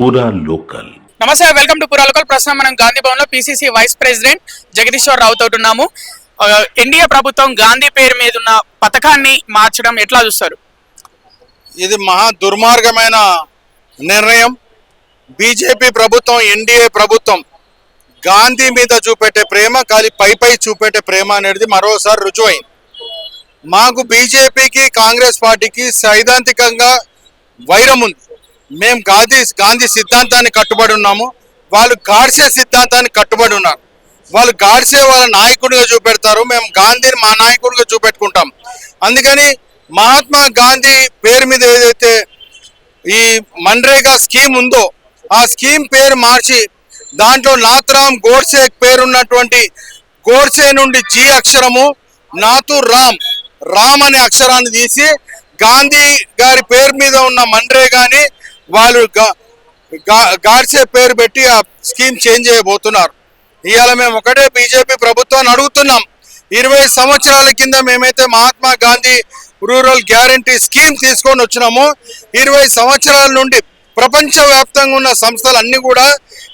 పూరా లోకల్. నమస్తే, welcome to పూరా లోకల్. ప్రస్తుతం మనం గాంధీ భవన్ లో పిసిసి వైస్ ప్రెసిడెంట్ జగదీశ్వర్ రావు తోటి ఉన్నాము. ఎన్డీఏ ప్రభుత్వం గాంధీ పేరు మీద ఉన్న పథకాన్ని మార్చడం ఎట్లా చూస్తారు? ఇది మహా దుర్మార్గమైన నిర్ణయం. బీజేపీ ప్రభుత్వం, ఎన్డీఏ ప్రభుత్వం గాంధీ మీద చూపెట్టే ప్రేమ కాలి పై చూపెట్టే ప్రేమ అనేది మరోసారి రుజువైంది. మాకు బీజేపీకి, కాంగ్రెస్ పార్టీకి సైద్ధాంతికంగా వైరం ఉంది. మేము గాంధీ సిద్ధాంతాన్ని కట్టుబడి ఉన్నాము. వాళ్ళు గాడ్సే సిద్ధాంతాన్ని కట్టుబడి ఉన్నారు. వాళ్ళు గాడ్సే వాళ్ళ నాయకుడిగా చూపెడతారు, మేము గాంధీని మా నాయకుడిగా చూపెట్టుకుంటాం. అందుకని మహాత్మా గాంధీ పేరు మీద ఏదైతే ఈ మన్రేగా స్కీమ్ ఉందో ఆ స్కీమ్ పేరు మార్చి దాంట్లో నాథురామ్ గోడ్సే పేరున్నటువంటి గోడ్సే నుండి జీ అక్షరము, నాథు రామ్ అనే అక్షరాన్ని తీసి గాంధీ గారి పేరు మీద ఉన్న మన్రేగాని వాళ్ళు గాడ్సే పేరు పెట్టి ఆ స్కీమ్ చేంజ్ చేయబోతున్నారు. ఇవాళ మేము ఒకటే బీజేపీ ప్రభుత్వాన్ని అడుగుతున్నాం. 20 సంవత్సరాల కింద మేమైతే Mahatma Gandhi rural guarantee scheme తీసుకొని వచ్చినామో 20 సంవత్సరాల నుండి ప్రపంచవ్యాప్తంగా ఉన్న సంస్థలు అన్నీ కూడా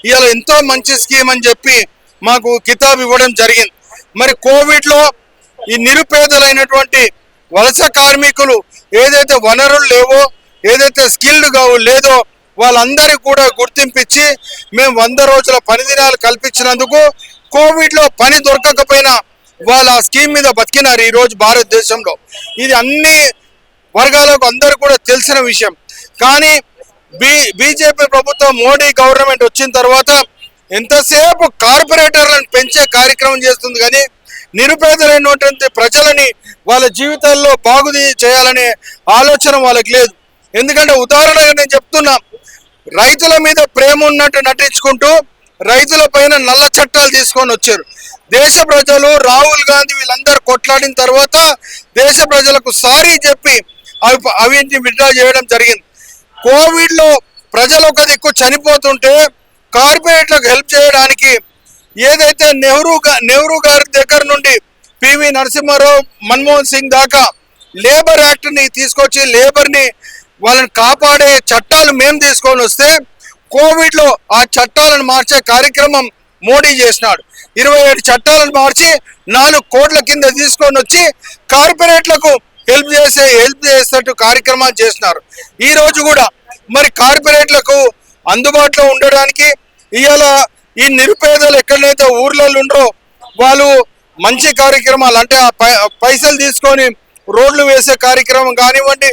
ఇవాళ ఎంతో మంచి స్కీమ్ అని చెప్పి మాకు కితాబ్ ఇవ్వడం జరిగింది. మరి కోవిడ్లో ఈ నిరుపేదలైనటువంటి వలస కార్మికులు ఏదైతే వనరులు లేవో, ఏదైతే స్కిల్డ్ లేదో వాళ్ళందరికీ కూడా గుర్తింపించి మేము 100 రోజుల పని దినాలు కల్పించినందుకు కోవిడ్లో పని దొరకకపోయినా వాళ్ళు ఆ స్కీమ్ మీద బతికినారు. ఈరోజు భారతదేశంలో ఇది అన్ని వర్గాలకు అందరూ కూడా తెలిసిన విషయం. కానీ బీజేపీ ప్రభుత్వం, మోడీ గవర్నమెంట్ వచ్చిన తర్వాత ఎంతసేపు కార్పొరేటర్లను పెంచే కార్యక్రమం చేస్తుంది, కానీ నిరుపేదలైనటువంటి ప్రజలని వాళ్ళ జీవితాల్లో బాగు చేయాలనే ఆలోచన వాళ్ళకి లేదు. ఎందుకంటే ఉదాహరణగా నేను చెప్తున్నా, రైతుల మీద ప్రేమ ఉన్నట్టు నటించుకుంటూ రైతుల పైన నల్ల చట్టాలు తీసుకొని వచ్చారు. దేశ ప్రజలు, రాహుల్ గాంధీ వీళ్ళందరూ కొట్లాడిన తర్వాత దేశ ప్రజలకు సారీ చెప్పి అవిటిని విత్డ్రా చేయడం జరిగింది. కోవిడ్లో ప్రజలు ఒక దిక్కు చనిపోతుంటే కార్పొరేట్లకు హెల్ప్ చేయడానికి ఏదైతే నెహ్రూ గారి దగ్గర నుండి పివి నరసింహారావు, మన్మోహన్ సింగ్ దాకా లేబర్ యాక్ట్ని తీసుకొచ్చి లేబర్ని వాళ్ళని కాపాడే చట్టాలు మేము తీసుకొని వస్తే కోవిడ్లో ఆ చట్టాలను మార్చే కార్యక్రమం మోడీ చేసినాడు. 27 చట్టాలను మార్చి 4 కోట్ల కింద తీసుకొని వచ్చి కార్పొరేట్లకు హెల్ప్ చేసేటట్టు కార్యక్రమాలు చేసినారు. ఈ రోజు కూడా మరి కార్పొరేట్లకు అందుబాటులో ఉండడానికి ఇవాళ ఈ నిరుపేదలు ఎక్కడైతే ఊర్లలో ఉండరో వాళ్ళు మంచి కార్యక్రమాలు అంటే ఆ పైసలు తీసుకొని రోడ్లు వేసే కార్యక్రమం కానివ్వండి,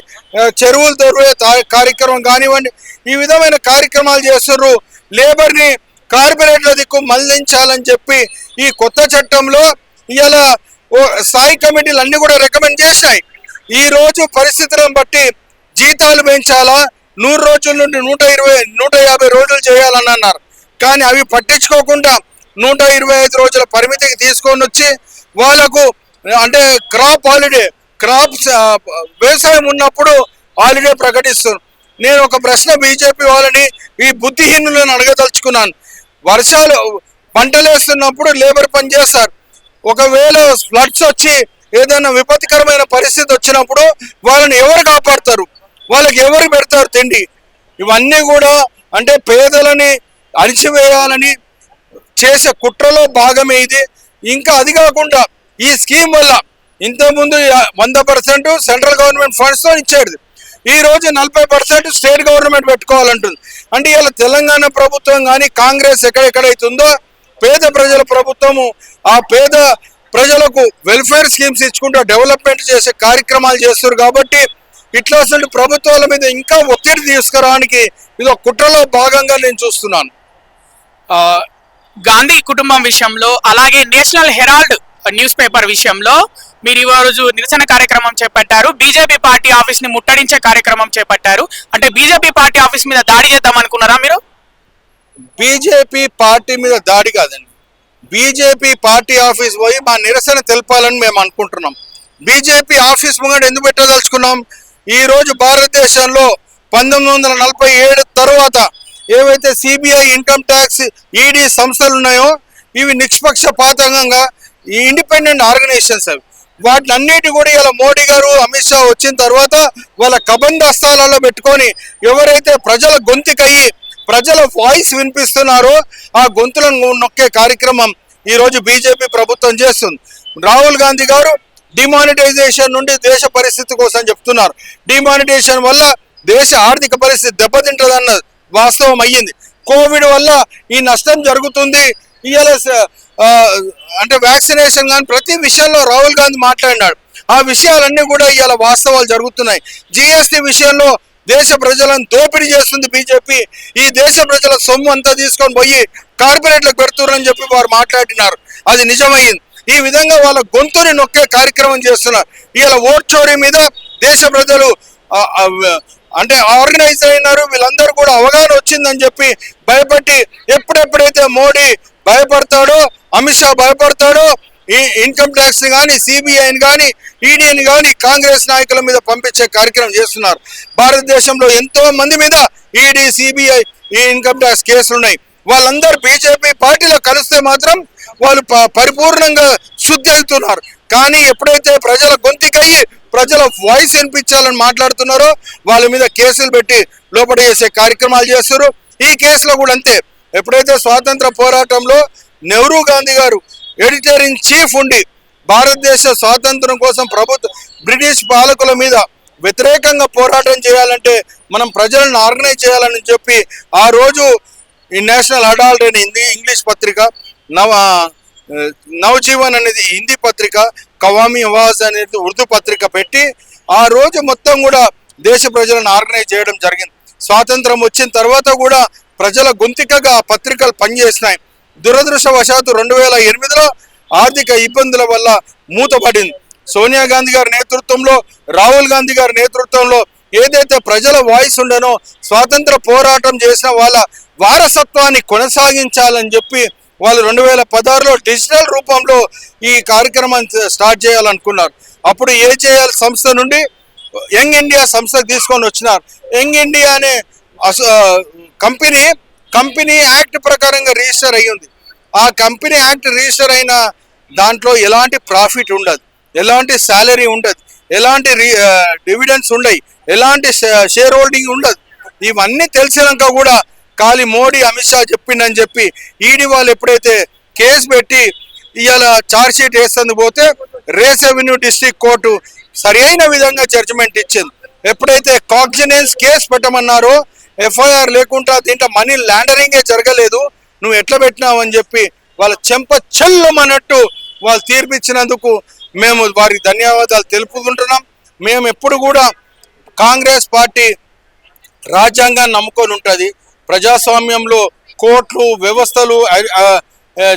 చెరువులు తొరివే కార్యక్రమం కానివ్వండి, ఈ విధమైన కార్యక్రమాలు చేస్తున్నారు. లేబర్ని కార్పొరేట్ల దిక్కు మళ్లించాలని చెప్పి ఈ కొత్త చట్టంలో ఇవాళ స్థాయి కమిటీలు అన్ని కూడా రికమెండ్ చేశాయి. ఈ రోజు పరిస్థితులను బట్టి జీతాలు పెంచాలా, 100 రోజుల నుండి 150 రోజులు చేయాలని అన్నారు. కానీ అవి పట్టించుకోకుండా 125 రోజుల పరిమితికి తీసుకొని వచ్చి వాళ్ళకు అంటే క్రాప్స్ వ్యవసాయం ఉన్నప్పుడు హాలిడే ప్రకటిస్తున్నారు. నేను ఒక ప్రశ్న బీజేపీ వాళ్ళని, ఈ బుద్ధిహీనులను అడగదలుచుకున్నాను. వర్షాలు పంటలు వేస్తున్నప్పుడు లేబర్ పని చేస్తారు. ఒకవేళ ఫ్లడ్స్ వచ్చి ఏదైనా విపత్కరమైన పరిస్థితి వచ్చినప్పుడు వాళ్ళని ఎవరు కాపాడతారు? వాళ్ళకి ఎవరు పెడతారు తిండి? ఇవన్నీ కూడా అంటే పేదలని అణిచివేయాలని చేసే కుట్రలో భాగమే ఇది. ఇంకా అది కాకుండా ఈ స్కీమ్ వల్ల ఇంతకుముందు 100% సెంట్రల్ గవర్నమెంట్ ఫండ్స్తో ఇచ్చేది, ఈ రోజు 40% స్టేట్ గవర్నమెంట్ పెట్టుకోవాలంటుంది. అంటే ఇలా తెలంగాణ ప్రభుత్వం కానీ కాంగ్రెస్ ఎక్కడెక్కడైతుందో పేద ప్రజల ప్రభుత్వము ఆ పేద ప్రజలకు వెల్ఫేర్ స్కీమ్స్ ఇచ్చుకుంటూ డెవలప్మెంట్ చేసే కార్యక్రమాలు చేస్తారు. కాబట్టి ఇట్లా అసలు ప్రభుత్వాల మీద ఇంకా ఒత్తిడి తీసుకురావడానికి ఇది ఒక కుట్రలో భాగంగా నేను చూస్తున్నాను. గాంధీ కుటుంబం విషయంలో, అలాగే నేషనల్ హెరాల్డ్ న్యూస్ పేపర్ విషయంలో మీరు ఈ రోజు నిరసన కార్యక్రమం చేపట్టారు. బీజేపీ పార్టీ ఆఫీస్ ని ముట్టడించే కార్యక్రమం చేపట్టారు. అంటే బీజేపీ పార్టీ ఆఫీస్ మీద దాడి చేద్దాం అనుకున్నారా మీరు? బీజేపీ పార్టీ మీద దాడి కాదండి, బీజేపీ పార్టీ ఆఫీస్ పోయి మా నిరసన తెలపాలని మేము అనుకుంటున్నాం. బీజేపీ ఆఫీస్ ముంగట ఎందుకు పెట్టదలుచుకున్నాం? ఈ రోజు భారతదేశంలో 1947 తర్వాత ఏవైతే సిబిఐ, ఇన్కమ్ ట్యాక్స్, ఈడీ సంస్థలు ఉన్నాయో ఇవి నిష్పక్షపాతంగా ఈ ఇండిపెండెంట్ ఆర్గనైజేషన్స్ అవి. వాటినన్నిటి కూడా ఇలా మోడీ గారు, అమిత్ షా వచ్చిన తర్వాత వాళ్ళ కబంధ హస్తాలలో పెట్టుకొని ఎవరైతే ప్రజల గొంతుకయ్యి ప్రజల వాయిస్ వినిపిస్తున్నారో ఆ గొంతులను నొక్కే కార్యక్రమం ఈరోజు బీజేపీ ప్రభుత్వం చేస్తుంది. రాహుల్ గాంధీ గారు డిమానిటైజేషన్ నుండి దేశ పరిస్థితి కోసం చెప్తున్నారు. డిమానిటైజేషన్ వల్ల దేశ ఆర్థిక పరిస్థితి దెబ్బతింటదన్న వాస్తవం అయ్యింది. కోవిడ్ వల్ల ఈ నష్టం జరుగుతుంది. ఇవాళ అంటే వ్యాక్సినేషన్ కానీ ప్రతి విషయంలో రాహుల్ గాంధీ మాట్లాడినాడు. ఆ విషయాలన్నీ కూడా ఇవాళ వాస్తవాలు జరుగుతున్నాయి. జిఎస్టీ విషయంలో దేశ ప్రజలను దోపిడీ చేస్తుంది బీజేపీ. ఈ దేశ ప్రజల సొమ్ము అంతా తీసుకొని పోయి కార్పొరేట్లకు పెడుతున్నారని చెప్పి వారు మాట్లాడినారు. అది నిజమైంది. ఈ విధంగా వాళ్ళ గొంతుని నొక్కే కార్యక్రమం చేస్తున్నారు. ఇవాళ ఓట్ చోరీ మీద దేశ ప్రజలు అంటే ఆర్గనైజ్ అయినారు. వీళ్ళందరూ కూడా అవగాహన వచ్చిందని చెప్పి భయపడి ఎప్పుడెప్పుడైతే మోడీ భయపడతాడో, అమిత్ షా భయపడతాడో, ఈ ఇన్కమ్ ట్యాక్స్ ని కానీ, సిబిఐని కానీ, ఈడీని కానీ కాంగ్రెస్ నాయకుల మీద పంపించే కార్యక్రమం చేస్తున్నారు. భారతదేశంలో ఎంతో మంది మీద ఈడీ, సిబిఐ, ఈ ఇన్కమ్ ట్యాక్స్ కేసులు ఉన్నాయి. వాళ్ళందరూ బీజేపీ పార్టీలో కలిస్తే మాత్రం వాళ్ళు పరిపూర్ణంగా శుద్ధి అవుతున్నారు. కానీ ఎప్పుడైతే ప్రజల గొంతుకయ్యి ప్రజల వాయిస్ వినిపించాలని మాట్లాడుతున్నారో వాళ్ళ మీద కేసులు పెట్టి లోపల చేసే కార్యక్రమాలు చేస్తారు. ఈ కేసులో కూడా అంతే. ఎప్పుడైతే స్వాతంత్ర పోరాటంలో నెహ్రూ గాంధీ గారు ఎడిటర్ ఇన్ చీఫ్ ఉండి భారతదేశ స్వాతంత్రం కోసం బ్రిటిష్ పాలకుల మీద వ్యతిరేకంగా పోరాటం చేయాలంటే మనం ప్రజలను ఆర్గనైజ్ చేయాలని చెప్పి ఆ రోజు ఈ నేషనల్ అడాల్ట్ అనే ఇంగ్లీష్ పత్రిక, నవజీవన్ అనేది హిందీ పత్రిక, కవామీ ఆవాజ్ అనేది ఉర్దూ పత్రిక పెట్టి ఆ రోజు మొత్తం కూడా దేశ ప్రజలను ఆర్గనైజ్ చేయడం జరిగింది. స్వాతంత్రం వచ్చిన తర్వాత కూడా ప్రజల గొంతుకగా ఆ పత్రికలు పనిచేసినాయి. దురదృష్టవశాత్తు 2008లో ఆర్థిక ఇబ్బందుల వల్ల మూతపడింది. సోనియా గాంధీ గారి నేతృత్వంలో, రాహుల్ గాంధీ గారి నేతృత్వంలో ఏదైతే ప్రజల వాయిస్ ఉండనో స్వాతంత్ర పోరాటం చేసిన వాళ్ళ వారసత్వాన్ని కొనసాగించాలని చెప్పి వాళ్ళు 2016లో డిజిటల్ రూపంలో ఈ కార్యక్రమాన్ని స్టార్ట్ చేయాలనుకున్నారు. అప్పుడు ఏజేఎల్ సంస్థ నుండి యంగ్ ఇండియా సంస్థకు తీసుకొని వచ్చినారు. యంగ్ ఇండియా అనే కంపెనీ యాక్ట్ ప్రకారంగా రిజిస్టర్ అయ్యింది. ఆ కంపెనీ యాక్ట్ రిజిస్టర్ అయిన దాంట్లో ఎలాంటి ప్రాఫిట్ ఉండదు, ఎలాంటి శాలరీ ఉండదు, ఎలాంటి డివిడెండ్స్ ఉండవు, ఎలాంటి షేర్ హోల్డింగ్ ఉండదు. ఇవన్నీ తెలిసినాక కూడా ఖాళీ మోడీ, అమిత్ షా చెప్పిండని చెప్పి ఈడీ వాళ్ళు ఎప్పుడైతే కేసు పెట్టి ఇవాళ ఛార్జ్ షీట్ వేస్తుంది పోతే రేస్ అవెన్యూ డిస్ట్రిక్ట్ కోర్టు సరి అయిన విధంగా జడ్జిమెంట్ ఇచ్చింది. ఎప్పుడైతే కాగ్జినెన్స్ కేసు పెట్టమన్నారో ఎఫ్ఐఆర్ లేకుండా దీంట్లో మనీ ల్యాండరింగే జరగలేదు, నువ్వు ఎట్లా పెట్టినావు అని చెప్పి వాళ్ళ చెంప చెల్లమన్నట్టు వాళ్ళు తీర్పిచ్చినందుకు మేము వారికి ధన్యవాదాలు తెలుపుకుంటున్నాం. మేము ఎప్పుడు కూడా కాంగ్రెస్ పార్టీ రాజ్యాంగాన్ని నమ్ముకొని ఉంటుంది. ప్రజాస్వామ్యంలో కోర్టులు, వ్యవస్థలు,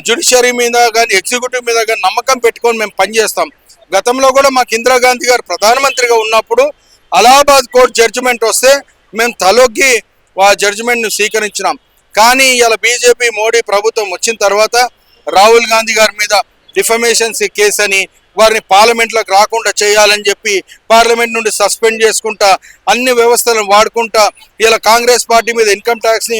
జ్యుడిషియరీ మీద కానీ, ఎగ్జిక్యూటివ్ మీద కానీ నమ్మకం పెట్టుకొని మేము పనిచేస్తాం. గతంలో కూడా మాకు ఇందిరాగాంధీ గారు ప్రధానమంత్రిగా ఉన్నప్పుడు అలహాబాద్ కోర్టు జడ్జిమెంట్ వస్తే మేము తలొగ్గి ఆ జడ్జిమెంట్ను స్వీకరించినాం. కానీ ఇలా బీజేపీ మోడీ ప్రభుత్వం వచ్చిన తర్వాత రాహుల్ గాంధీ గారి మీద డిఫమేషన్స్ కేసు అని వారిని పార్లమెంట్లోకి రాకుండా చేయాలని చెప్పి పార్లమెంట్ నుండి సస్పెండ్ చేసుకుంటా అన్ని వ్యవస్థలను వాడుకుంటా ఇలా కాంగ్రెస్ పార్టీ మీద ఇన్కమ్ ట్యాక్స్ని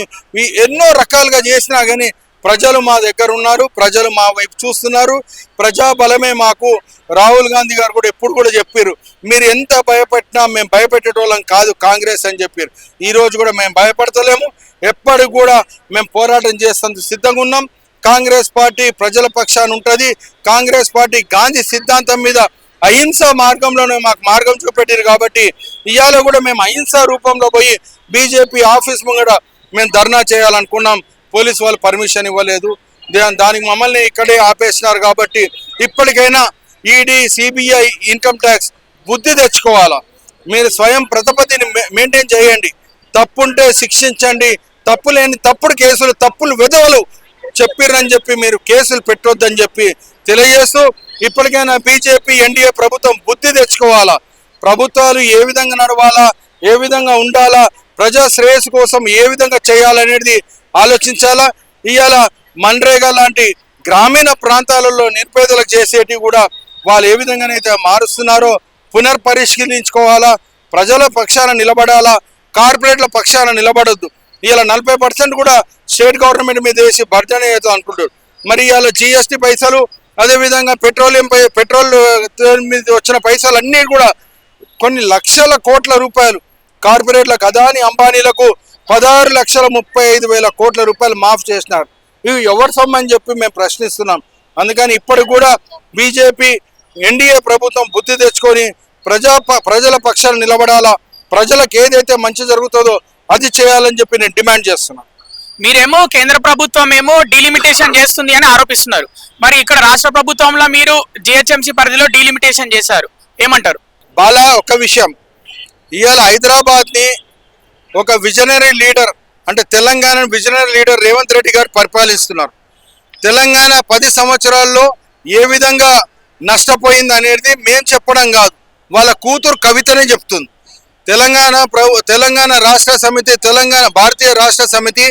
ఎన్నో రకాలుగా చేసినా కానీ ప్రజలు మా దగ్గర ఉన్నారు, ప్రజలు మా వైపు చూస్తున్నారు. ప్రజాబలమే మాకు. రాహుల్ గాంధీ గారు కూడా ఎప్పుడు కూడా చెప్పారు, మీరు ఎంత భయపెట్టినా మేము భయపెట్టేటోళ్ళం కాదు కాంగ్రెస్ అని చెప్పారు. ఈరోజు కూడా మేము భయపడతలేము, ఎప్పటికి కూడా మేము పోరాటం చేస్తానికి సిద్ధంగా ఉన్నాం. కాంగ్రెస్ పార్టీ ప్రజల పక్షాన ఉంటుంది. కాంగ్రెస్ పార్టీ గాంధీ సిద్ధాంతం మీద అహింసా మార్గంలోనే మాకు మార్గం చూపెట్టారు కాబట్టి ఇవాళ కూడా మేము అహింసా రూపంలో పోయి బీజేపీ ఆఫీస్ ముంగడ మేము ధర్నా చేయాలనుకున్నాం. పోలీసు వాళ్ళు పర్మిషన్ ఇవ్వలేదు. దానికి మమ్మల్ని ఇక్కడే ఆపేసినారు. కాబట్టి ఇప్పటికైనా ఈడీ, సిబిఐ, ఇన్కమ్ ట్యాక్స్ బుద్ధి తెచ్చుకోవాలా. మీరు స్వయం ప్రతిపత్తిని మెయింటైన్ చేయండి. తప్పుంటే శిక్షించండి. తప్పు లేని తప్పుడు కేసులు, తప్పులు విధవలు చెప్పిర్రని చెప్పి మీరు కేసులు పెట్టొద్దని చెప్పి తెలియజేస్తూ ఇప్పటికైనా బీజేపీ, ఎన్డీఏ ప్రభుత్వం బుద్ధి తెచ్చుకోవాలా. ప్రభుత్వాలు ఏ విధంగా నడవాలా, ఏ విధంగా ఉండాలా, ప్రజా శ్రేయస్సు కోసం ఏ విధంగా చేయాలనేది ఆలోచించాలా. ఇవాళ మన్రేగా లాంటి గ్రామీణ ప్రాంతాలలో నిరుపేదలకు చేసేటివి కూడా వాళ్ళు ఏ విధంగానైతే మారుస్తున్నారో పునర్పరిశీలించుకోవాలా. ప్రజల పక్షాన నిలబడాలా, కార్పొరేట్ల పక్షాన నిలబడొద్దు. ఇలా 40% కూడా స్టేట్ గవర్నమెంట్ మీద వేసి భర్జన చేద్దాం అనుకుంటారు. మరి ఇవాళ జిఎస్టీ పైసలు, అదేవిధంగా పెట్రోల్ మీద వచ్చిన పైసలు అన్నీ కూడా కొన్ని లక్షల కోట్ల రూపాయలు కార్పొరేట్లకు, అదాని, అంబానీలకు 16,35,000 కోట్ల రూపాయలు మాఫ్ చేసినారు. ఇవి ఎవరి సొమ్ము అని చెప్పి మేము ప్రశ్నిస్తున్నాం. అందుకని ఇప్పటికి కూడా బీజేపీ ఎన్డీఏ ప్రభుత్వం బుద్ధి తెచ్చుకొని ప్రజల పక్షాన నిలబడాలా, ప్రజలకు ఏదైతే మంచి జరుగుతుందో అది చేయాలని చెప్పి నేను డిమాండ్ చేస్తున్నాను. మీరేమో కేంద్ర ప్రభుత్వం ఏమో డీలిమిటేషన్ చేస్తుంది అని ఆరోపిస్తున్నారు. మరి ఇక్కడ రాష్ట్ర ప్రభుత్వంలో మీరు జిహెచ్ఎంసీ పరిధిలో డీలిమిటేషన్ చేశారు, ఏమంటారు? బాలా, ఒక విషయం, ఇవాళ హైదరాబాద్ని ఒక విజనరీ లీడర్ అంటే తెలంగాణ విజనరీ లీడర్ రేవంత్ రెడ్డి గారు పరిపాలిస్తున్నారు. తెలంగాణ 10 సంవత్సరాల్లో ఏ విధంగా నష్టపోయింది అనేది మేము చెప్పడం కాదు, వాళ్ళ కూతురు కవితనే చెప్తుంది. తెలంగాణ రాష్ట్ర సమితి, తెలంగాణ భారతీయ రాష్ట్ర సమితి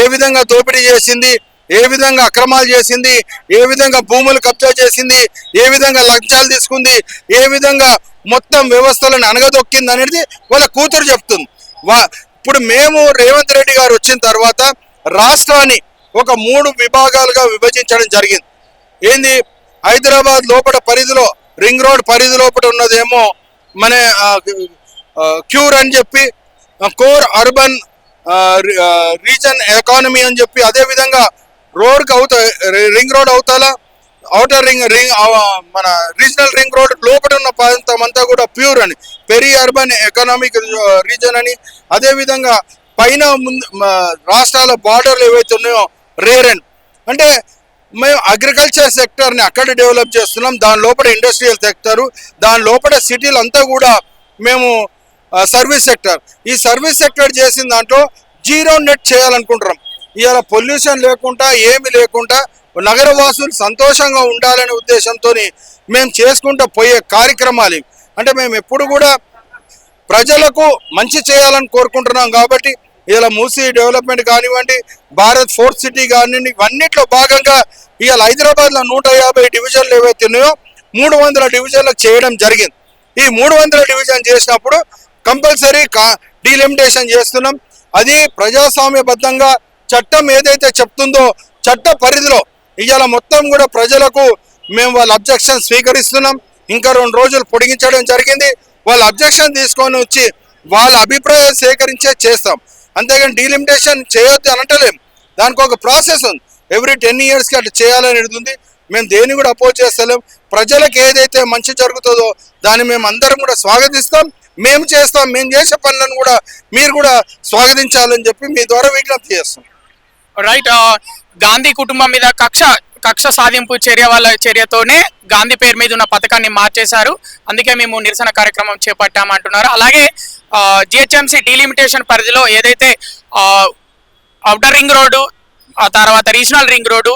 ఏ విధంగా దోపిడీ చేసింది, ఏ విధంగా అక్రమాలు చేసింది, ఏ విధంగా భూములు కబ్జా చేసింది, ఏ విధంగా లంచాలు తీసుకుంది, ఏ విధంగా మొత్తం వ్యవస్థలను అణగదొక్కింది అనేది వాళ్ళ కూతురు చెప్తుంది. ఇప్పుడు మేము రేవంత్ రెడ్డి గారు వచ్చిన తర్వాత రాష్ట్రాన్ని ఒక 3 విభాగాలుగా విభజించడం జరిగింది. ఏంది, హైదరాబాద్ లోపల పరిధిలో రింగ్ రోడ్ పరిధి లోపల ఉన్నదేమో మన క్యూర్ అని చెప్పి కోర్ అర్బన్ రీజన్ ఎకానమీ అని చెప్పి, అదేవిధంగా రింగ్ రోడ్ అవతల ఔటర్ రింగ్ మన రీజనల్ రింగ్ రోడ్ లోపల ఉన్న ప్రాంతం అంతా కూడా ప్యూర్ అని, పెరి అర్బన్ ఎకనామిక్ రీజన్ అని, అదేవిధంగా పైన రాష్ట్రాల బార్డర్లు ఏవైతే ఉన్నాయో రేర్ అని. అంటే మేము అగ్రికల్చర్ సెక్టర్ని అక్కడ డెవలప్ చేస్తున్నాం, దాని లోపల ఇండస్ట్రియల్ సెక్టర్, దాని లోపల సిటీలు అంతా కూడా మేము సర్వీస్ సెక్టర్. ఈ సర్వీస్ సెక్టర్ చేసిన దాంట్లో జీరో నెట్ చేయాలనుకుంటున్నాం. ఇవాళ పొల్యూషన్ లేకుండా ఏమి లేకుండా నగరవాసులు సంతోషంగా ఉండాలనే ఉద్దేశంతో మేము చేసుకుంటూ పోయే కార్యక్రమాలు. అంటే మేము ఎప్పుడు కూడా ప్రజలకు మంచి చేయాలని కోరుకుంటున్నాం. కాబట్టి ఇలా మూసీ డెవలప్మెంట్ కానివ్వండి, భారత్ ఫోర్త్ సిటీ కానివ్వండి, ఇవన్నిట్లో భాగంగా ఇవాళ హైదరాబాద్లో 150 డివిజన్లు ఏవైతే ఉన్నాయో 300 డివిజన్లకు చేయడం జరిగింది. ఈ 300 డివిజన్ చేసినప్పుడు కంపల్సరీ డీలిమిటేషన్ చేస్తున్నాం. అది ప్రజాస్వామ్యబద్ధంగా చట్టం ఏదైతే చెప్తుందో చట్ట పరిధిలో ఇవాళ మొత్తం కూడా ప్రజలకు మేము వాళ్ళ అబ్జెక్షన్ స్వీకరిస్తున్నాం. ఇంకా 2 రోజులు పొడిగించడం జరిగింది. వాళ్ళ అబ్జెక్షన్ తీసుకొని వచ్చి వాళ్ళ అభిప్రాయాలు సేకరించే చేస్తాం. అంతేగాని డీలిమిటేషన్ చేయొద్దు అనటలేం, దానికి ఒక ప్రాసెస్ ఉంది. ఎవ్రీ 10 ఇయర్స్కి అట్లా చేయాలని ఉంది. మేము దేన్ని కూడా అపోజ్ చేస్తలేం. ప్రజలకు ఏదైతే మంచి జరుగుతుందో దాన్ని మేము అందరం కూడా స్వాగతిస్తాం, మేము చేస్తాం. మేము చేసే పనులను కూడా మీరు కూడా స్వాగతించాలని చెప్పి మీ ద్వారా విజ్ఞప్తి చేస్తాం. రైట్. గాంధీ కుటుంబం మీద కక్ష సాధింపు చర్యతోనే గాంధీ పేరు మీద ఉన్న పథకాన్ని మార్చేశారు, అందుకే మేము నిరసన కార్యక్రమం చేపట్టామంటున్నారు. అలాగే జిహెచ్ఎంసీ డీలిమిటేషన్ పరిధిలో ఏదైతే ఔటర్ రింగ్ రోడ్డు, ఆ తర్వాత regional ring road,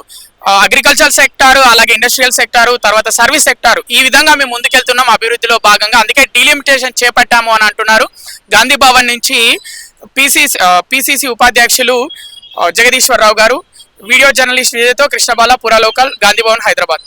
agriculture sector, అలాగే ఇండస్ట్రియల్ సెక్టారు, తర్వాత సర్వీస్ సెక్టారు, ఈ విధంగా మేము ముందుకెళ్తున్నాం అభివృద్ధిలో భాగంగా, అందుకే డీలిమిటేషన్ చేపట్టాము అని అంటున్నారు. గాంధీ భవన్ నుంచి పిసిసి ఉపాధ్యక్షులు జగదీశ్వరరావు గారు. వీడియో జర్నలిస్ట్ విజయ్తో కృష్ణబాల, పురా లోకల్, గాంధీ భవన్, హైదరాబాద్.